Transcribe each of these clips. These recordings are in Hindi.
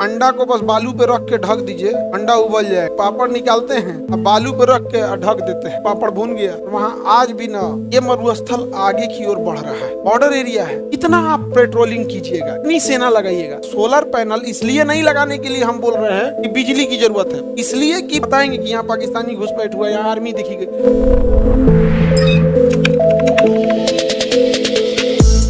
अंडा को बस बालू पे रख के ढक दीजिए, अंडा उबल जाए। पापड़ निकालते हैं, अब बालू पे रख के ढक देते हैं, पापड़ भून गया। वहाँ आज भी ना ये मरुस्थल आगे की ओर बढ़ रहा है, बॉर्डर एरिया है। इतना आप पेट्रोलिंग कीजिएगा, इतनी सेना लगाइएगा। सोलर पैनल इसलिए नहीं लगाने के लिए हम बोल रहे हैं कि बिजली की जरूरत है, इसलिए कि बताएंगे कि यहाँ पाकिस्तानी घुसपैठ हुआ, यहाँ आर्मी दिखी गई।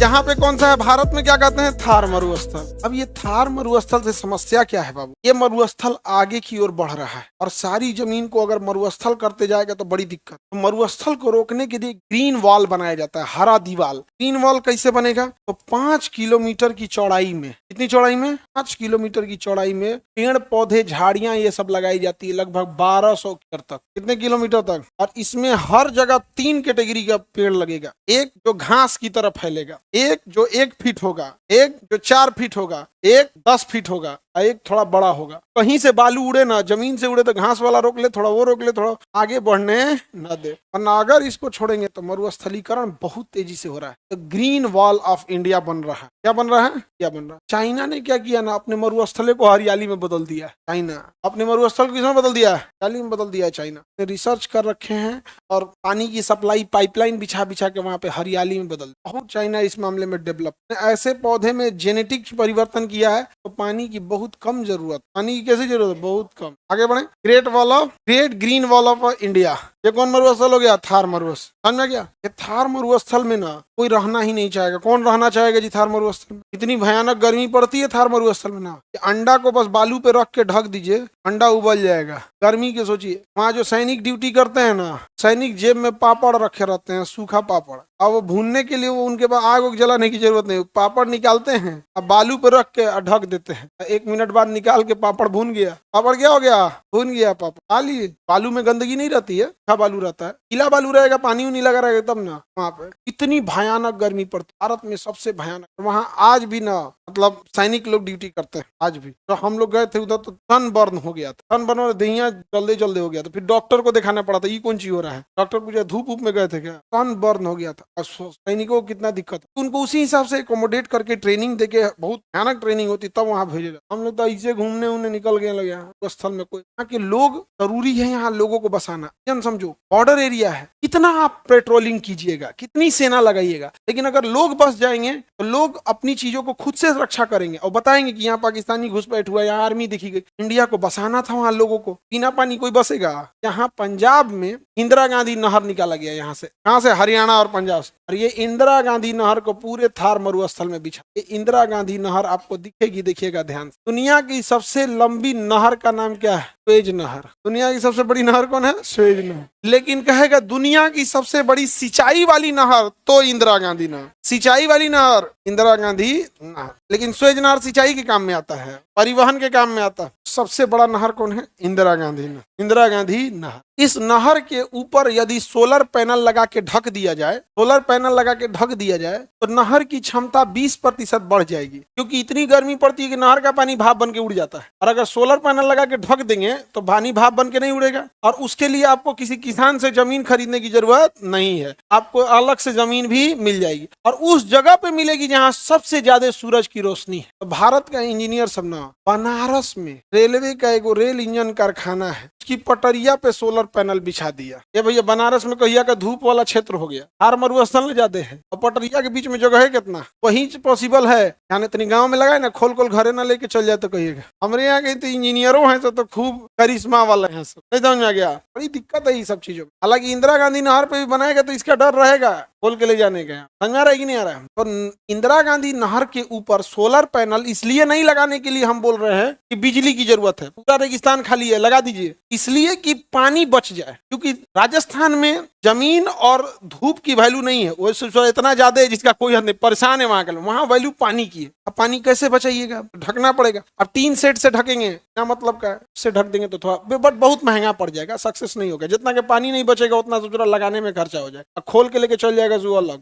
यहाँ पे कौन सा है भारत में, क्या कहते हैं, थार मरुस्थल। अब ये थार मरुस्थल से समस्या क्या है बाबू, ये मरुस्थल आगे की ओर बढ़ रहा है और सारी जमीन को अगर मरुस्थल करते जाएगा तो बड़ी दिक्कत। तो मरुस्थल को रोकने के लिए ग्रीन वॉल बनाया जाता है, हरा दीवाल। ग्रीन वॉल कैसे बनेगा, तो 5 किलोमीटर की चौड़ाई में, कितनी चौड़ाई में, 5 किलोमीटर की चौड़ाई में पेड़ पौधे झाड़ियां ये सब लगाई जाती है, लगभग 1200 मीटर तक। कितने किलोमीटर तक, और इसमें हर जगह 3 कैटेगरी का पेड़ लगेगा। एक जो घास की तरफ फैलेगा, एक जो 1 फीट होगा, एक जो 4 फीट होगा, एक 10 फीट होगा, एक थोड़ा बड़ा होगा। कहीं से बालू उड़े ना, जमीन से उड़े तो घास वाला रोक ले, थोड़ा वो रोक ले, थोड़ा आगे बढ़ने न दे, वरना अगर इसको छोड़ेंगे तो मरुस्थलीकरण बहुत तेजी से हो रहा है। तो ग्रीन वॉल ऑफ इंडिया बन रहा है। क्या बन रहा है, क्या बन रहा है। चाइना ने क्या किया ना, अपने मरुस्थले को हरियाली में बदल दिया है। चाइना अपने मरुस्थल को किसमें बदल दिया है, हरियाली में बदल दिया है। चाइना ने रिसर्च कर रखे हैं और पानी की सप्लाई पाइपलाइन बिछा बिछा के वहां पे हरियाली में बदल, बहुत चाइना इस मामले में डेवलप। ऐसे पौधे में जेनेटिक परिवर्तन किया है तो पानी की बहुत कम जरूरत, पानी की कैसी जरूरत, बहुत कम। आगे बढ़े, great green wall of India, ये कौन मरुस्थल हो गया, थार मरुस्थल। समझ में गया, ये थार मरुस्थल में ना कोई रहना ही नहीं चाहेगा। कौन रहना चाहेगा जी थार मरुस्थल में, इतनी भयानक गर्मी पड़ती है थार मरुस्थल में ना। अंडा को बस बालू पे रख के ढक दीजिए, अंडा उबल जाएगा। गर्मी के सोचिए, वहाँ जो सैनिक ड्यूटी करते हैं ना, सैनिक जेब में पापड़ रखे रहते हैं, सूखा पापड़, और वो भूनने के लिए वो उनके पास आग जलाने की जरूरत नहीं, पापड़ निकालते हैं अब बालू पे रख के ढक देते हैं। 1 मिनट बाद निकाल के पापड़ भून गया, पापड़ क्या हो गया, भून गया पापड़, खा लिए। बालू में गंदगी नहीं रहती है, क्या बालू रहता है, गीला बालू रहेगा, पानी नहीं लगा रहेगा तब ना। वहाँ पे इतनी भयानक गर्मी पड़ती, भारत में सबसे भयानक। वहाँ आज भी ना मतलब सैनिक लोग ड्यूटी करते हैं आज भी। तो हम लोग गए थे उधर तो सन बर्न हो गया था, सन बर्न दहिया जल्दी जल्दी हो गया था। फिर डॉक्टर को दिखाना पड़ा था, ये कौन चीज हो रहा है। डॉक्टर पूछा धूप ऊप में गए थे क्या, सन बर्न हो गया था। सैनिकों को कितना दिक्कत है, उनको उसी हिसाब से एकोमोडेट करके ट्रेनिंग देके, बहुत भयानक ट्रेनिंग होती तब वहाँ भेजेगा। हम लोग तो ऐसे घूमने उमने निकल गए लोग, यहाँ स्थल में कोई, यहाँ के लोग जरूरी है, यहाँ लोगों को बसाना। जन समझो बॉर्डर एरिया है, कितना आप पेट्रोलिंग कीजिएगा, कितनी सेना लगाइएगा, लेकिन अगर लोग बस जाएंगे तो लोग अपनी चीजों को खुद से रक्षा करेंगे और बताएंगे कि यहाँ पाकिस्तानी घुसपैठ हुआ, यहाँ आर्मी दिखी गई। इंडिया को बसाना था, वहां लोगों को बिना पानी कोई बसेगा। यहाँ पंजाब में इंदिरा गांधी नहर निकाला गया, यहाँ से, कहाँ से, हरियाणा और पंजाब से, और ये इंदिरा गांधी नहर को पूरे थार मरुस्थल में बिछा। ये इंदिरा गांधी नहर आपको दिखेगी, देखिएगा ध्यान से। दुनिया की सबसे लंबी नहर का नाम क्या है, स्वेज नहर। दुनिया की सबसे बड़ी नहर कौन है, स्वेज नहर। लेकिन कहेगा दुनिया की सबसे बड़ी सिंचाई वाली नहर तो इंदिरा गांधी नहर, सिंचाई वाली नहर इंदिरा गांधी नहर। लेकिन स्वेज नहर सिंचाई के काम में आता है, परिवहन के काम में आता है। सबसे बड़ा नहर कौन है, इंदिरा गांधी नहर, इंदिरा गांधी नहर। इस नहर के ऊपर यदि सोलर पैनल लगा के ढक दिया जाए, सोलर पैनल लगा के ढक दिया जाए तो नहर की क्षमता 20% बढ़ जाएगी, क्योंकि इतनी गर्मी पड़ती है कि नहर का पानी भाप बन के उड़ जाता है। और अगर सोलर पैनल लगा के ढक देंगे तो पानी भाप बन के नहीं उड़ेगा, और उसके लिए आपको किसी किसान से जमीन खरीदने की जरूरत नहीं है, आपको अलग से जमीन भी मिल जाएगी, और उस जगह पे मिलेगी जहाँ सबसे ज्यादा सूरज की रोशनी है। तो भारत का इंजीनियर सब ना, बनारस में रेलवे का एक रेल इंजन कारखाना है, उसकी पटरिया पे सोलर पैनल बिछा दिया। ये भैया बनारस में कहिया का धूप वाला क्षेत्र हो गया, थार मरुस्थल में जाते हैं और पटरिया के बीच में जगह है कितना, वहीं पॉसिबल है। यहाँ इतनी गांव में लगाए ना, खोल खोल घरे ना लेके चल जाए तो कहिएगा। हमारे यहाँ के तो इंजीनियरों हैं तो खूब करिश्मा वाले हैं सब, नहीं समझ में आ गया। बड़ी दिक्कत है ये सब चीजों में। हालांकि इंदिरा गांधी नहर पे भी बनाएगा तो इसका डर रहेगा खोल के ले जाने का, समझ में आ रहा है कि नहीं आ रहा है। तो इंदिरा गांधी नहर के ऊपर सोलर पैनल इसलिए नहीं लगाने के लिए हम बोल रहे हैं कि बिजली की जरूरत है, पूरा रेगिस्तान खाली है, लगा दीजिए, इसलिए कि पानी बच जाए। क्योंकि राजस्थान में जमीन और धूप की वैल्यू नहीं है, वो इतना ज्यादा है जिसका कोई हद नहीं, परेशान है वहां के लोग। वहां वैल्यू पानी की है। अब पानी कैसे बचाइएगा, ढकना पड़ेगा। अब 3 सेट से ढकेंगे, क्या मतलब का, से ढक देंगे तो थोड़ा बट बहुत महंगा पड़ जाएगा, सक्सेस नहीं होगा। जितना के पानी नहीं बचेगा उतना तो लगाने में खर्चा हो जाएगा, खोल के लेके चल जाएगा जो अलग।